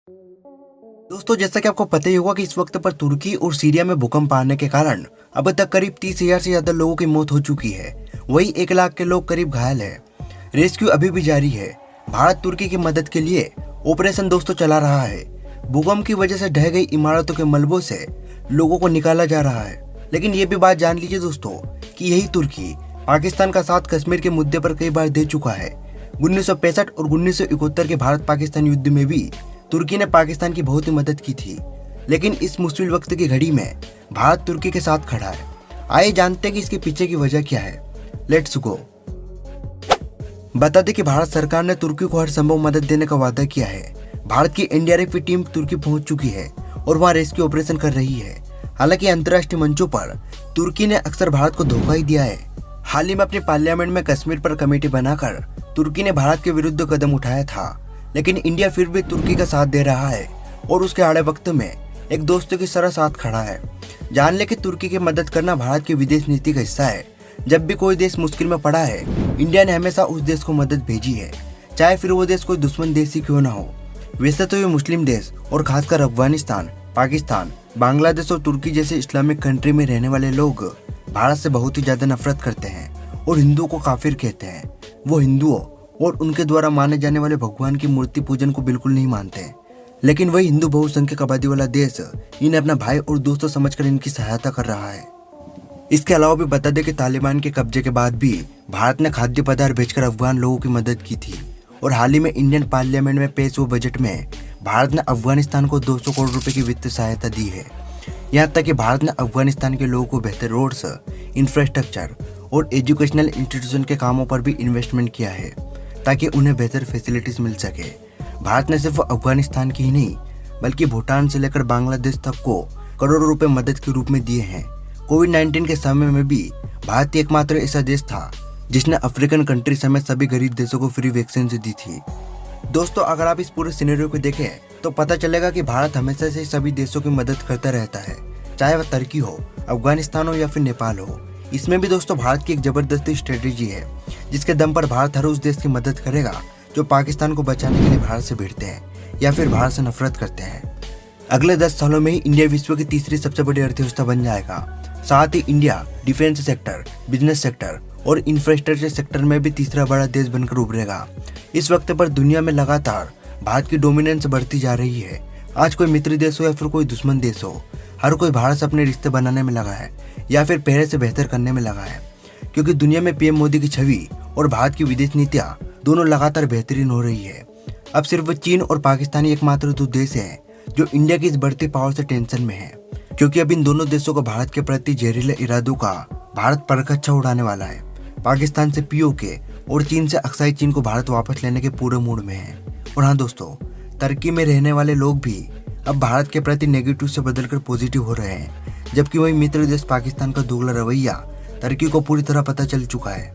दोस्तों, जैसा कि आपको पता ही होगा कि इस वक्त पर तुर्की और सीरिया में भूकंप आने के कारण अब तक करीब 30,000 से ज्यादा लोगों की मौत हो चुकी है। वही 1 लाख के लोग करीब घायल है। रेस्क्यू अभी भी जारी है। भारत तुर्की की मदद के लिए ऑपरेशन दोस्तों चला रहा है। भूकंप की वजह से ढह गई इमारतों के मलबों से लोगों को निकाला जा रहा है। लेकिन ये भी बात जान लीजिए दोस्तों कि यही तुर्की पाकिस्तान का साथ कश्मीर के मुद्दे पर कई बार दे चुका है। 1965 और 1971 के भारत पाकिस्तान युद्ध में भी तुर्की ने पाकिस्तान की बहुत ही मदद की थी। लेकिन इस मुश्किल वक्त की घड़ी में भारत तुर्की के साथ खड़ा है। आइए जानते हैं कि इसके पीछे की वजह क्या है। Let's go. बता दें कि भारत सरकार ने तुर्की को हर संभव मदद देने का वादा किया है। भारत की एनडीआरएफ की टीम तुर्की पहुंच चुकी है और वहां रेस्क्यू ऑपरेशन कर रही है। हालांकि अंतर्राष्ट्रीय मंचों पर तुर्की ने अक्सर भारत को धोखा ही दिया है। हाल ही में अपने पार्लियामेंट में कश्मीर पर कमेटी बनाकर तुर्की ने भारत के विरुद्ध कदम उठाया था। लेकिन इंडिया फिर भी तुर्की का साथ दे रहा है और उसके आड़े वक्त में एक दोस्तों की तरह साथ खड़ा है। जान ले कि तुर्की की मदद करना भारत की विदेश नीति का हिस्सा है। जब भी कोई देश मुश्किल में पड़ा है, इंडिया ने हमेशा उस देश को मदद भेजी है, चाहे फिर वो देश कोई दुश्मन देश ही क्यों ना हो। वैसे तो ये मुस्लिम देश और खासकर अफगानिस्तान, पाकिस्तान, बांग्लादेश और तुर्की जैसे इस्लामिक कंट्री में रहने वाले लोग भारत से बहुत ही ज्यादा नफरत करते हैं और हिंदुओं को काफिर कहते हैं। वो हिंदुओं और उनके द्वारा माने जाने वाले भगवान की मूर्ति पूजन को बिल्कुल नहीं मानते। लेकिन वही हिंदू बहुसंख्यक आबादी वाला देश इन्हें अपना भाई और दोस्तों समझकर इनकी सहायता कर रहा है। इसके अलावा भी बता दें कि तालिबान के कब्जे के बाद भी भारत ने खाद्य पदार्थ भेजकर अफगान लोगों की मदद की थी। और हाल ही में इंडियन पार्लियामेंट में पेश हुए बजट में भारत ने अफगानिस्तान को 200 करोड़ रुपए की वित्तीय सहायता दी है। यहाँ तक कि भारत ने अफगानिस्तान के लोगों को बेहतर रोड्स, इंफ्रास्ट्रक्चर और एजुकेशनल इंस्टीट्यूशन के कामों पर भी इन्वेस्टमेंट किया है ताकि उन्हें बेहतर फैसिलिटीज मिल सके। भारत ने सिर्फ अफगानिस्तान की ही नहीं बल्कि भूटान से लेकर बांग्लादेश तक को करोड़ों रुपए मदद के रूप में दिए हैं। कोविड-19 के समय में भी भारत एकमात्र ऐसा देश था जिसने अफ्रीकन कंट्री समेत सभी गरीब देशों को फ्री वैक्सीन दी थी। दोस्तों, अगर आप इस पूरे सिनेरियो को देखें तो पता चलेगा कि भारत हमेशा से सभी देशों की मदद करता रहता है, चाहे वह तुर्की हो, अफगानिस्तान हो या फिर नेपाल हो। इसमें भी दोस्तों भारत की एक जबरदस्त स्ट्रेटेजी है जिसके दम पर भारत हर उस देश की मदद करेगा जो पाकिस्तान को बचाने के लिए भारत से भिड़ते हैं या फिर भारत से नफरत करते हैं। अगले 10 सालों में ही इंडिया विश्व की तीसरी सबसे बड़ी अर्थव्यवस्था बन जाएगा। साथ ही India defence sector, business sector और इंफ्रास्ट्रक्चर सेक्टर में भी तीसरा बड़ा देश बनकर उभरेगा। इस वक्त पर दुनिया में लगातार भारत की डोमिनेंस बढ़ती जा रही है। आज कोई मित्र देश हो या फिर कोई दुश्मन देश हो, हर कोई भारत से अपने रिश्ते बनाने में लगा है या फिर पहले से बेहतर करने में लगा है। क्योंकि दुनिया में पीएम मोदी की छवि और भारत की विदेश नीतियां दोनों लगातार बेहतरीन हो रही है। अब सिर्फ चीन और पाकिस्तान ही एकमात्र 2 देश हैं जो इंडिया की इस बढ़ती पावर से टेंशन में है। क्योंकि अब इन दोनों देशों को भारत के प्रति जहरीले इरादों का भारत परखच्चा उड़ाने वाला है। पाकिस्तान से पीओके और चीन से अक्साई चीन को भारत वापस लेने के पूरे मूड में है। और हाँ दोस्तों, तुर्की में रहने वाले लोग भी अब भारत के प्रति नेगेटिव से बदलकर पॉजिटिव हो रहे हैं, जबकि वही मित्र देश पाकिस्तान का दोगला रवैया तुर्की को पूरी तरह पता चल चुका है।